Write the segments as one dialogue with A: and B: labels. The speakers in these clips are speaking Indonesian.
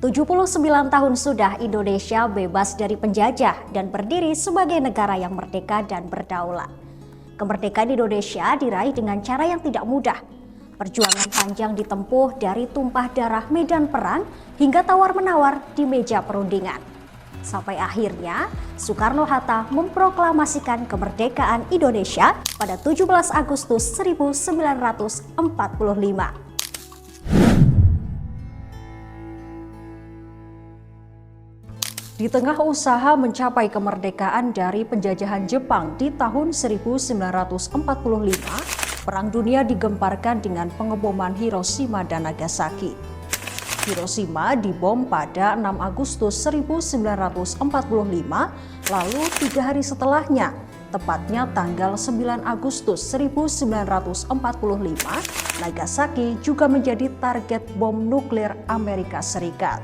A: 79 tahun sudah Indonesia bebas dari penjajah dan berdiri sebagai negara yang merdeka dan berdaulat. Kemerdekaan Indonesia diraih dengan cara yang tidak mudah. Perjuangan panjang ditempuh dari tumpah darah medan perang hingga tawar-menawar di meja perundingan. Sampai akhirnya Soekarno-Hatta memproklamasikan kemerdekaan Indonesia pada 17 Agustus 1945. Di tengah usaha mencapai kemerdekaan dari penjajahan Jepang di tahun 1945, Perang Dunia digemparkan dengan pengeboman Hiroshima dan Nagasaki. Hiroshima dibom pada 6 Agustus 1945, lalu 3 hari setelahnya, tepatnya tanggal 9 Agustus 1945, Nagasaki juga menjadi target bom nuklir Amerika Serikat.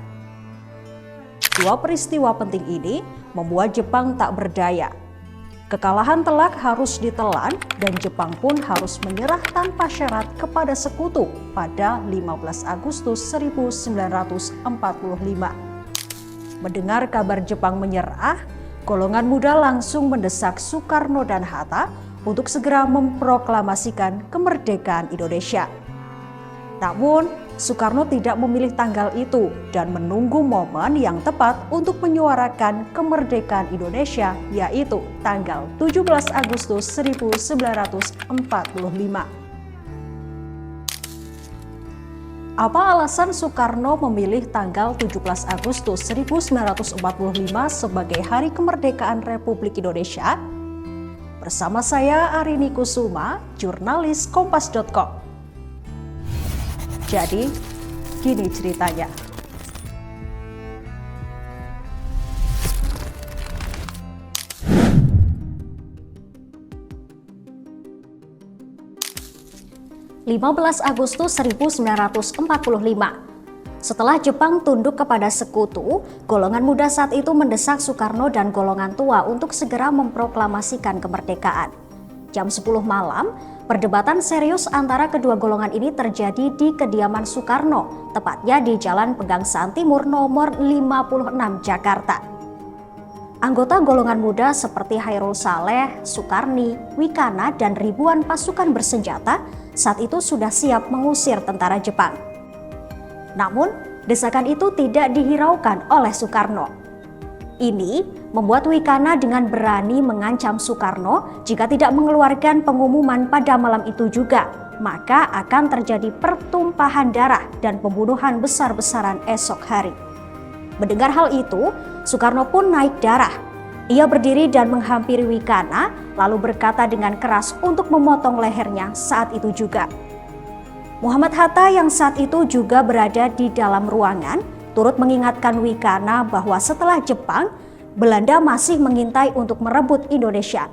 A: Dua peristiwa penting ini membuat Jepang tak berdaya. Kekalahan telak harus ditelan dan Jepang pun harus menyerah tanpa syarat kepada sekutu pada 15 Agustus 1945. Mendengar kabar Jepang menyerah, golongan muda langsung mendesak Soekarno dan Hatta untuk segera memproklamasikan kemerdekaan Indonesia. Namun, Soekarno tidak memilih tanggal itu dan menunggu momen yang tepat untuk menyuarakan kemerdekaan Indonesia, yaitu tanggal 17 Agustus 1945. Apa alasan Soekarno memilih tanggal 17 Agustus 1945 sebagai Hari Kemerdekaan Republik Indonesia? Bersama saya Arini Kusuma, jurnalis Kompas.com. Jadi, gini ceritanya. Agustus 1945. Setelah Jepang tunduk kepada sekutu, golongan muda saat itu mendesak Soekarno dan golongan tua untuk segera memproklamasikan kemerdekaan. Jam 10 malam, perdebatan serius antara kedua golongan ini terjadi di kediaman Soekarno, tepatnya di Jalan Pegangsaan Timur nomor 56 Jakarta. Anggota golongan muda seperti Hairul Saleh, Sukarni, Wikana, dan ribuan pasukan bersenjata saat itu sudah siap mengusir tentara Jepang. Namun, desakan itu tidak dihiraukan oleh Soekarno. Ini membuat Wikana dengan berani mengancam Soekarno jika tidak mengeluarkan pengumuman pada malam itu juga, maka akan terjadi pertumpahan darah dan pembunuhan besar-besaran esok hari. Mendengar hal itu, Soekarno pun naik darah. Ia berdiri dan menghampiri Wikana, lalu berkata dengan keras untuk memotong lehernya saat itu juga. Muhammad Hatta yang saat itu juga berada di dalam ruangan, turut mengingatkan Wikana bahwa setelah Jepang, Belanda masih mengintai untuk merebut Indonesia.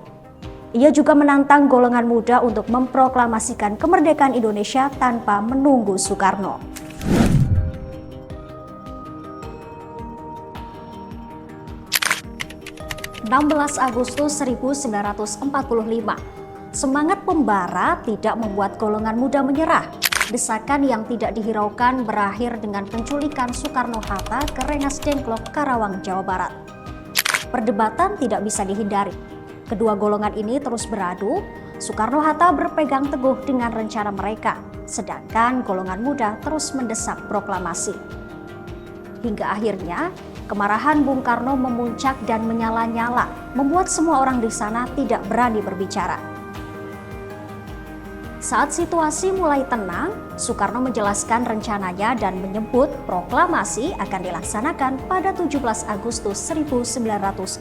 A: Ia juga menantang golongan muda untuk memproklamasikan kemerdekaan Indonesia tanpa menunggu Soekarno. Agustus 1945. Semangat pembara tidak membuat golongan muda menyerah. Desakan yang tidak dihiraukan berakhir dengan penculikan Soekarno-Hatta ke Rengas Dengklok, Karawang, Jawa Barat. Perdebatan tidak bisa dihindari. Kedua golongan ini terus beradu. Soekarno-Hatta berpegang teguh dengan rencana mereka, sedangkan golongan muda terus mendesak proklamasi. Hingga akhirnya, kemarahan Bung Karno memuncak dan menyala-nyala, membuat semua orang di sana tidak berani berbicara. Saat situasi mulai tenang, Soekarno menjelaskan rencananya dan menyebut proklamasi akan dilaksanakan pada 17 Agustus 1945.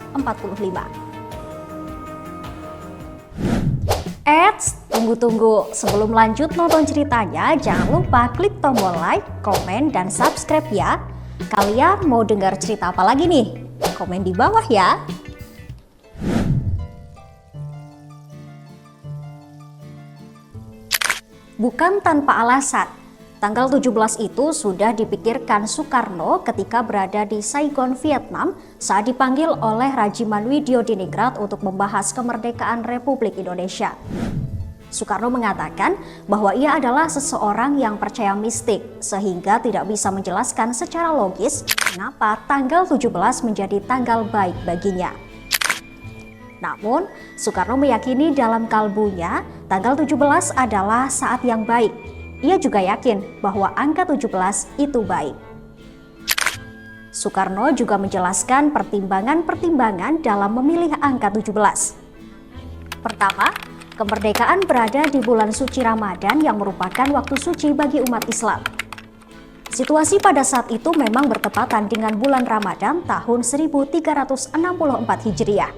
A: Tunggu. Sebelum lanjut nonton ceritanya, jangan lupa klik tombol like, komen, dan subscribe ya. Kalian mau dengar cerita apa lagi nih? Komen di bawah ya. Bukan tanpa alasan, tanggal 17 itu sudah dipikirkan Soekarno ketika berada di Saigon, Vietnam saat dipanggil oleh Rajiman Widyo Diningrat untuk membahas kemerdekaan Republik Indonesia. Soekarno mengatakan bahwa ia adalah seseorang yang percaya mistik sehingga tidak bisa menjelaskan secara logis kenapa tanggal 17 menjadi tanggal baik baginya. Namun, Soekarno meyakini dalam kalbunya tanggal 17 adalah saat yang baik. Ia juga yakin bahwa angka 17 itu baik. Soekarno juga menjelaskan pertimbangan-pertimbangan dalam memilih angka 17. Pertama, kemerdekaan berada di bulan suci Ramadan yang merupakan waktu suci bagi umat Islam. Situasi pada saat itu memang bertepatan dengan bulan Ramadan tahun 1364 Hijriah.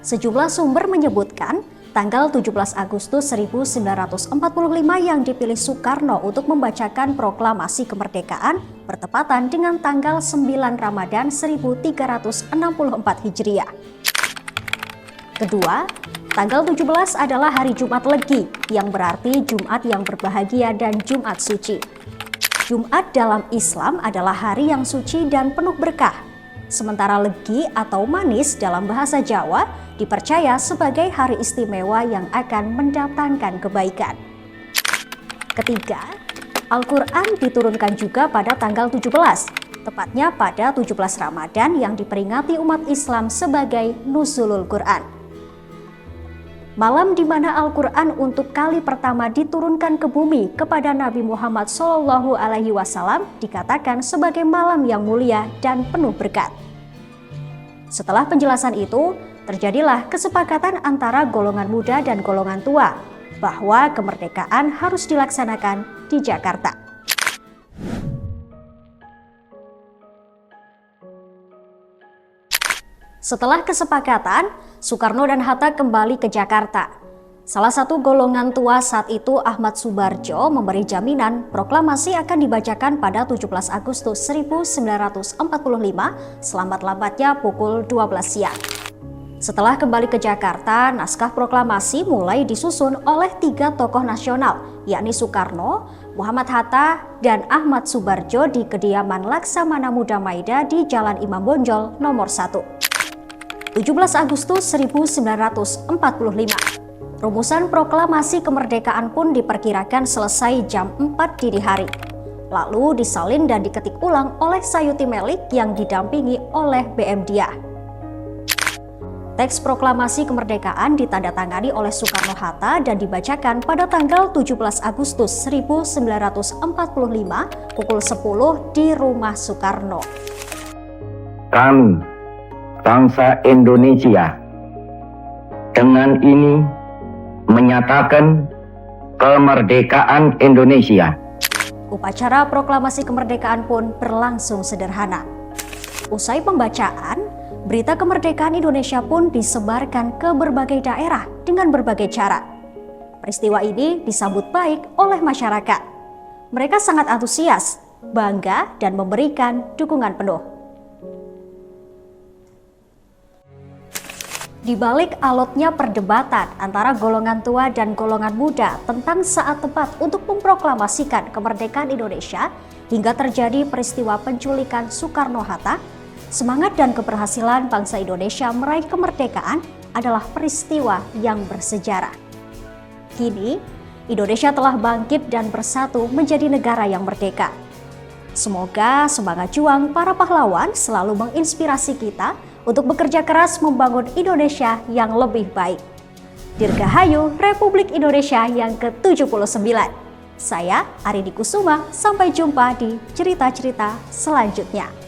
A: Sejumlah sumber menyebutkan tanggal 17 Agustus 1945 yang dipilih Soekarno untuk membacakan proklamasi kemerdekaan bertepatan dengan tanggal 9 Ramadan 1364 Hijriah. Kedua, tanggal 17 adalah hari Jumat Legi, yang berarti Jumat yang berbahagia dan Jumat suci. Jumat dalam Islam adalah hari yang suci dan penuh berkah. Sementara Legi atau manis dalam bahasa Jawa dipercaya sebagai hari istimewa yang akan mendatangkan kebaikan. Ketiga, Al-Quran diturunkan juga pada tanggal 17, tepatnya pada 17 Ramadan yang diperingati umat Islam sebagai Nuzulul Quran. Malam di mana Al-Quran untuk kali pertama diturunkan ke bumi kepada Nabi Muhammad SAW dikatakan sebagai malam yang mulia dan penuh berkat. Setelah penjelasan itu, terjadilah kesepakatan antara golongan muda dan golongan tua bahwa kemerdekaan harus dilaksanakan di Jakarta. Setelah kesepakatan, Soekarno dan Hatta kembali ke Jakarta. Salah satu golongan tua saat itu, Ahmad Subarjo, memberi jaminan proklamasi akan dibacakan pada 17 Agustus 1945 selambat-lambatnya pukul 12 siang. Setelah kembali ke Jakarta, naskah proklamasi mulai disusun oleh 3 tokoh nasional, yakni Soekarno, Muhammad Hatta, dan Ahmad Subarjo di kediaman Laksamana Muda Maida di Jalan Imam Bonjol nomor 1. 17 Agustus 1945. Rumusan proklamasi kemerdekaan pun diperkirakan selesai jam 4 dini hari. Lalu disalin dan diketik ulang oleh Sayuti Melik yang didampingi oleh BM Diah. Teks proklamasi kemerdekaan ditandatangani oleh Soekarno-Hatta dan dibacakan pada tanggal 17 Agustus 1945 pukul 10 di rumah Soekarno.
B: Kami, bangsa Indonesia, dengan ini menyatakan kemerdekaan Indonesia.
A: Upacara proklamasi kemerdekaan pun berlangsung sederhana. Usai pembacaan, berita kemerdekaan Indonesia pun disebarkan ke berbagai daerah dengan berbagai cara. Peristiwa ini disambut baik oleh masyarakat. Mereka sangat antusias, bangga, dan memberikan dukungan penuh. Di balik alotnya perdebatan antara golongan tua dan golongan muda tentang saat tepat untuk memproklamasikan kemerdekaan Indonesia hingga terjadi peristiwa penculikan Soekarno-Hatta, semangat dan keberhasilan bangsa Indonesia meraih kemerdekaan adalah peristiwa yang bersejarah. Kini, Indonesia telah bangkit dan bersatu menjadi negara yang merdeka. Semoga semangat juang para pahlawan selalu menginspirasi kita untuk bekerja keras membangun Indonesia yang lebih baik. Dirgahayu Republik Indonesia yang ke-79. Saya Arini Kusuma, sampai jumpa di cerita-cerita selanjutnya.